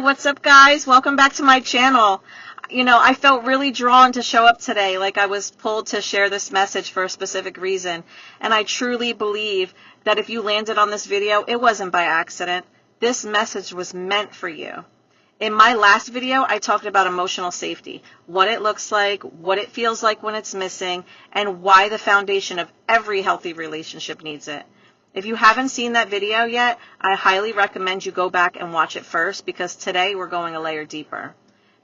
what's up, guys? Welcome back to my channel. I felt really drawn to show up today, like I was pulled to share this message for a specific reason. And I truly believe that if you landed on this video, it wasn't by accident. This message was meant for you. In my last video, I talked about emotional safety, what it looks like, what it feels like when it's missing, and why the foundation of every healthy relationship needs it. If you haven't seen that video yet, I highly recommend you go back and watch it first, because today we're going a layer deeper.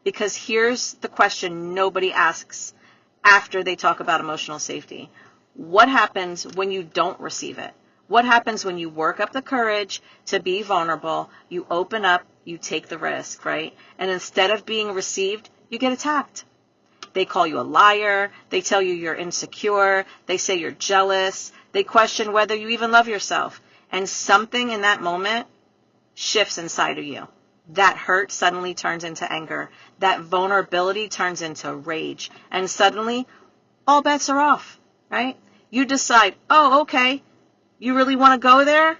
Because here's the question nobody asks after they talk about emotional safety. What happens when you don't receive it? What happens when you work up the courage to be vulnerable, you open up, you take the risk, right? And instead of being received, you get attacked. They call you a liar. They tell you you're insecure. They say you're jealous. They question whether you even love yourself. And something in that moment shifts inside of you. That hurt suddenly turns into anger. That vulnerability turns into rage. And suddenly, all bets are off, right? You decide, oh, okay, you really want to go there?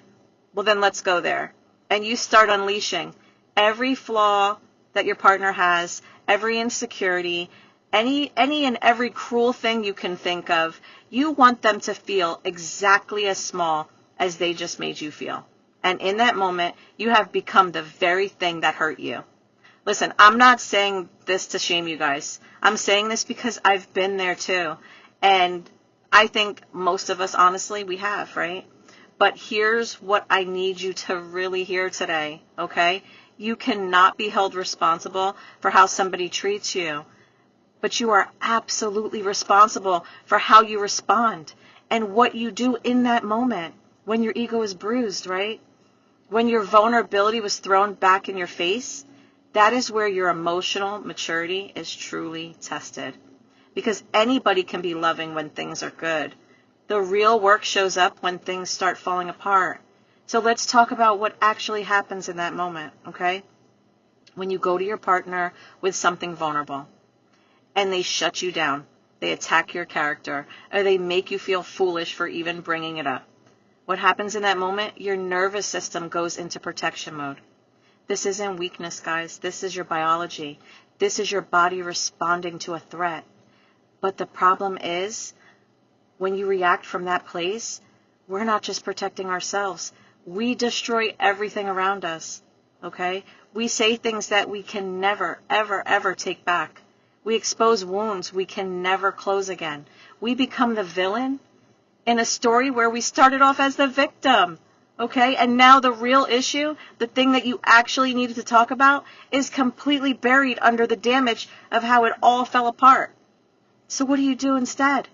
Well, then let's go there. And you start unleashing every flaw that your partner has, every insecurity, any and every cruel thing you can think of. You want them to feel exactly as small as they just made you feel. And in that moment, you have become the very thing that hurt you. Listen, I'm not saying this to shame you guys. I'm saying this because I've been there too. And I think most of us, honestly, we have, right? But here's what I need you to really hear today, okay? You cannot be held responsible for how somebody treats you. But you are absolutely responsible for how you respond and what you do in that moment when your ego is bruised, right? When your vulnerability was thrown back in your face, that is where your emotional maturity is truly tested. Because anybody can be loving when things are good. The real work shows up when things start falling apart. So let's talk about what actually happens in that moment, okay? When you go to your partner with something vulnerable, and they shut you down, they attack your character, or they make you feel foolish for even bringing it up. What happens in that moment? Your nervous system goes into protection mode. This isn't weakness, guys. This is your biology. This is your body responding to a threat. But the problem is, when you react from that place, we're not just protecting ourselves. We destroy everything around us, okay? We say things that we can never, ever, ever take back. We expose wounds we can never close again. We become the villain in a story where we started off as the victim, okay? And now the real issue, the thing that you actually needed to talk about, is completely buried under the damage of how it all fell apart. So what do you do instead?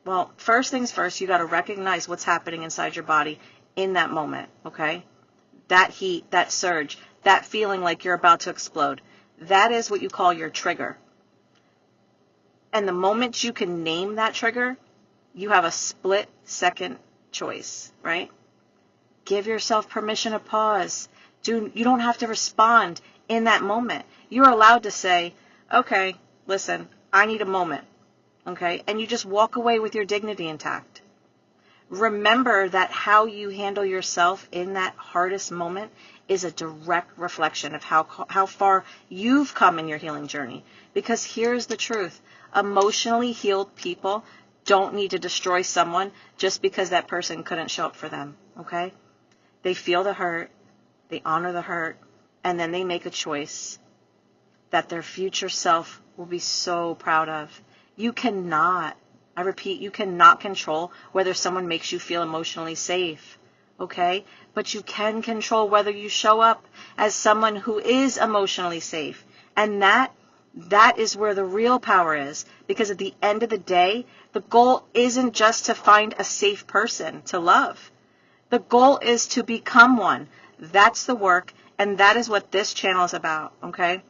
Well, first things first, you got to recognize what's happening inside your body in that moment, okay? That heat, that surge, that feeling like you're about to explode. That is what you call your trigger. And the moment you can name that trigger, you have a split-second choice, right? Give yourself permission to pause. You don't have to respond in that moment. You're allowed to say, okay, listen, I need a moment, okay? And you just walk away with your dignity intact. Remember that how you handle yourself in that hardest moment is a direct reflection of how far you've come in your healing journey. Because here's the truth. Emotionally healed people don't need to destroy someone just because that person couldn't show up for them, okay? They feel the hurt, they honor the hurt, and then they make a choice that their future self will be so proud of. You cannot, I repeat, you cannot control whether someone makes you feel emotionally safe, okay? But you can control whether you show up as someone who is emotionally safe. And that is where the real power is. Because at the end of the day, the goal isn't just to find a safe person to love. The goal is to become one. That's the work, and that is what this channel is about, okay?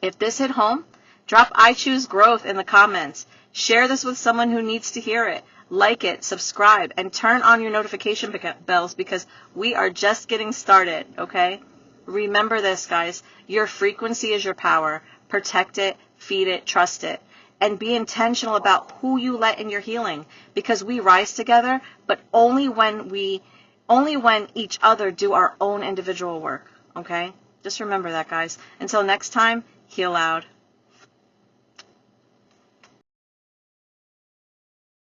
If this hit home, drop I choose growth in the comments. Share this with someone who needs to hear it. Like it, subscribe, and turn on your notification bells, because we are just getting started, okay? Remember this, guys. Your frequency is your power. Protect it, feed it, trust it. And be intentional about who you let in your healing, because we rise together, but only when each other do our own individual work, okay? Just remember that, guys. Until next time, heal loud.